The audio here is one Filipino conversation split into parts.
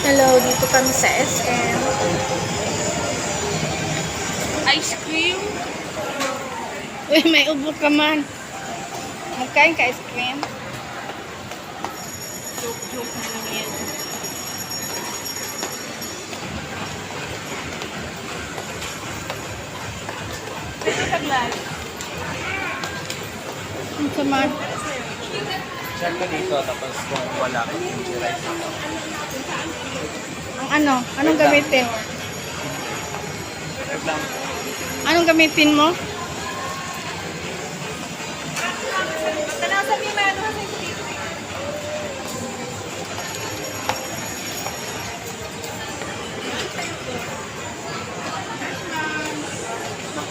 Hello, dito kami sa SM. Ice cream. Uy, may ubo ka man. Magkain ka ice cream? Joke na lang yan. Pwede pag-live. Ang sama. Check ko dito, tapos kung wala, kimchi rice ako. Ang ano? Anong gamitin? Wait lang. Anong gamitin mo? Tanasan niyo na ano kasi dito.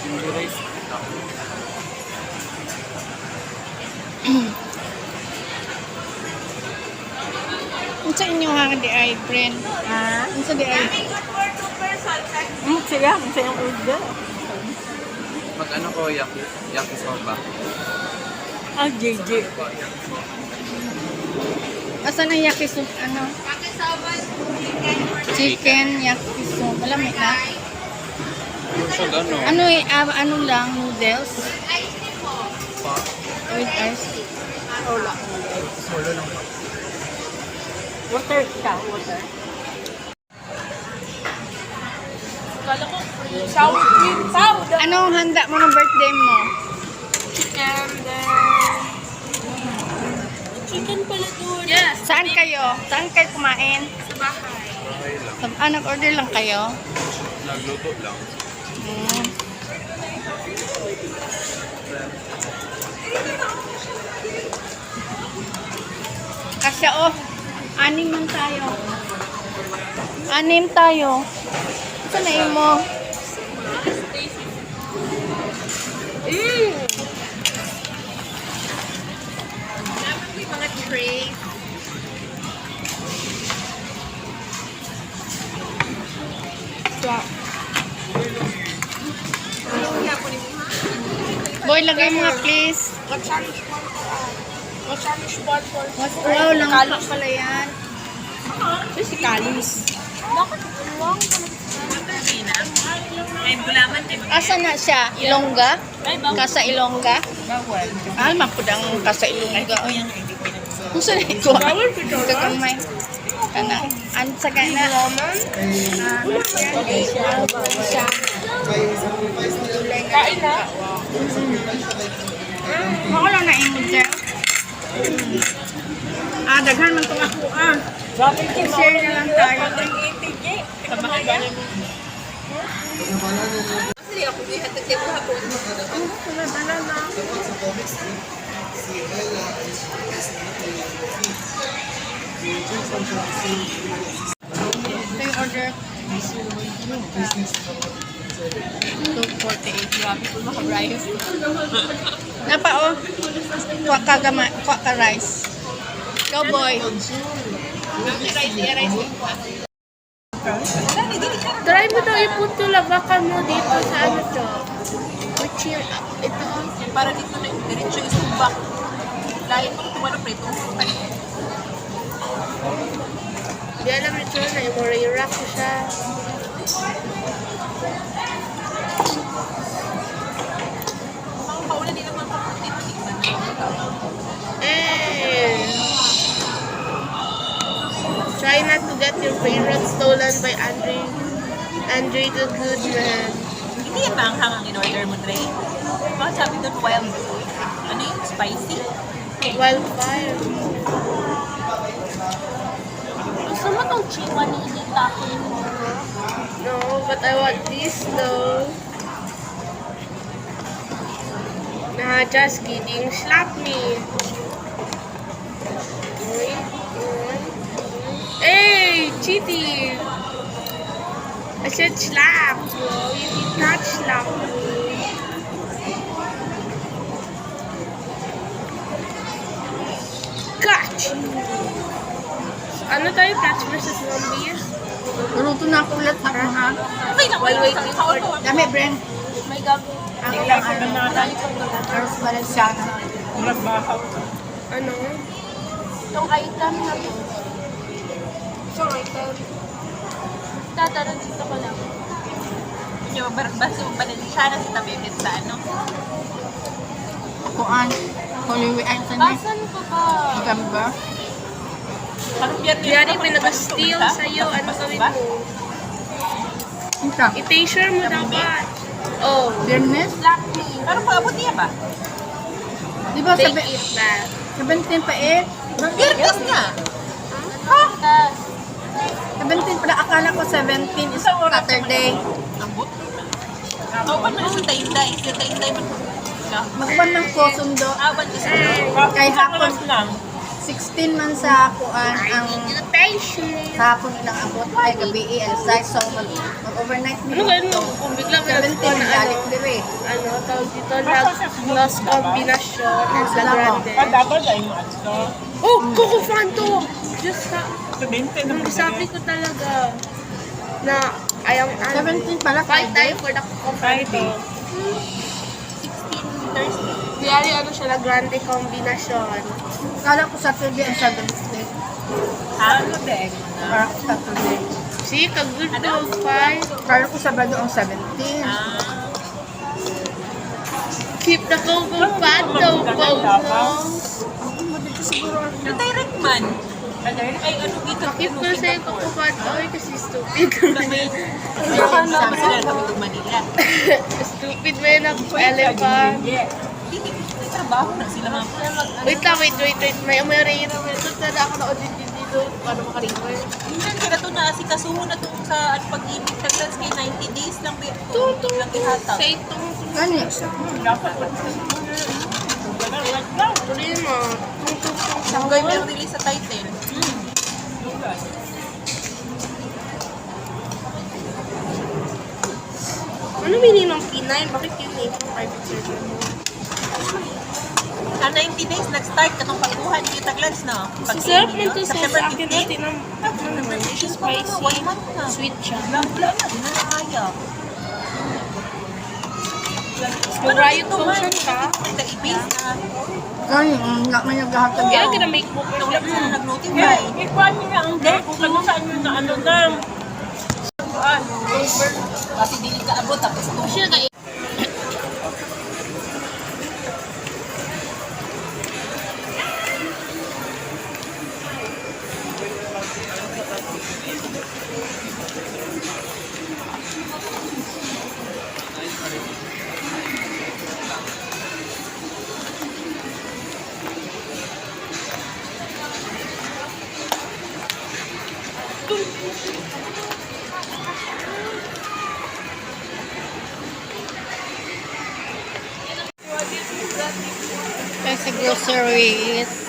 Kimchi rice. Ang sa inyo ha, di ay, friend. Ha? Ang sa di ay. Siya. Ang sayang order. Mag-ano ko, yakisoba. Ah, JJ. Asan ang yakisoba? Ano? Chicken yakisoba. Malamig na. So, ano? Ano lang, noodles? With ice. Wala. Solo lang. Water siya. Water. Kala ko, sour cream powder. Anong handa mo ng birthday mo? And then... Chicken pala doon. Yes. Saan kayo? Saan kayo kumain? Sa bahay. Nag-order lang kayo? Nagluto lang. Hmm. Kasi anim man tayo. Anim tayo. Saan na mo? Dapat may mga tray. Boy, lagay mo nga please. Wow, lang pala yan. Ito si Kalis. Bakit? Long ay, gulaman din. Asa na siya? Ilongga? Ay, bawal. Kasa Ilongga? Bawal. Mapudang kasa Ilongga. Kung saan ito? Kagamay. Kana. Ano sa kana? Kain na. Ako lang na imo dyan. Daghan man itong ako share na lang tayo. Kasi ako gihatag dito hapon. Ito yung order. 248. Grabe po maka-rice. Napa Kuha ka rice. Go boy. Try mo daw ipunto labakan mo dito sa ano to. Cheer up. Ito. Para dito na yung diretso isubak. Lain mo ito wala preto. Di alam ito na yung more ko siya. Mga kaulan din naman ako dito. Try not to get your favorite stolen by Andre the Good Man. Hindi yan ba ang hangang in-order mo, Dre? Bakit sabi doon wild? Ano yung spicy? Wildfire. Gusto mo itong chiwa ni Initakin mo? No, but I want this though. Nah, just kidding. Slap me. Hey, cheating. I said slap, bro. You did not slap me. Gotcha. So, ano tayo? Plants versus Zombies? Luto na ako ulit ako ha. Okay lang, While wait. waiting for Dami, Bren. May gabi. Ang ilang ano natin. Earth Valenciana. ano? Itong item na to. So, item. Tataran dito ko lang. Yung basi mo ba siya na si Tabibit sa ano? Kuan. Holy Week. Ay, saan na? Asan ko ba? November. Parang biyernes Yari, na, may nag-steal magpapasukan ka? sa'yo. Ano gawin Ba? mo? Ika. I-t-shirt mo dapat. Oh. Biyernes? Pero paabot niya ba? Di ba Take sabi, it na. 17 pa eh? Biyernes nga! 17 pala. Akala ko 17 is Saturday. Ambot. Kauban mo na si Tainday. Si Tainday man. Magpan ng ko sundo. Aban ka sa Kay hapon 16 man sa kuan ang Patient. sa hapon ilang abot ay gabi alas 6 so mag-overnight Ano nito. gano'n mo? Kung bigla may 17 nagkuhan na galit dire. ano, tawag dito, lost combination and sa grande. dapat ay mo ato. Oh, Coco Fanto! Just sa, Sabihin nung sabi ko talaga na I am 17 pala fight Friday. tayo for the Coco Fanto. 16 Thursday. Kaya ano siya na grande combination. Akala ko Saturday and Saturday. Ano din? Para Saturday. See, kag-good dog, fight. Akala ko Sabado ang 17. Keep the Coco Fanto, Coco. Yung direct man. Ay, ano dito? Keep ko sa yung Coco Fanto. Ay, kasi stupid. Sama sila kami ng Manila. Stupid mo yun ang elephant. Hindi, may trabaho na sila mga. Wait lang, wait. May rain. Ito na ako na-audit dito. Paano makalimay? Minsan sila to na si Kasuho na to sa at pag-ibig taglas kay 90 days lang lang ihataw. Sa itong... Gani. Tuloy mo. Sa Hugay may release sa title. Ano meaning ng P9? Bakit yun eh? Private server mo. Sa 90 days, nag-start katong pagkuhan yung taglas, no? Sarap mo to sa September akin 15. natin ang ano naman, spicy. 1 month na. Sweet siya. Bla-bla na, di na nakaya. Mag-riot potion ka? May ka-ibig na. Gani. May naghahatag. Kaya gina-make mo ko Wala sila nag-notify. Ikuan niya ang day kung ano saan yun na ano na. Kasi di ka abot, tapos ito. siya ka Kasi groceries.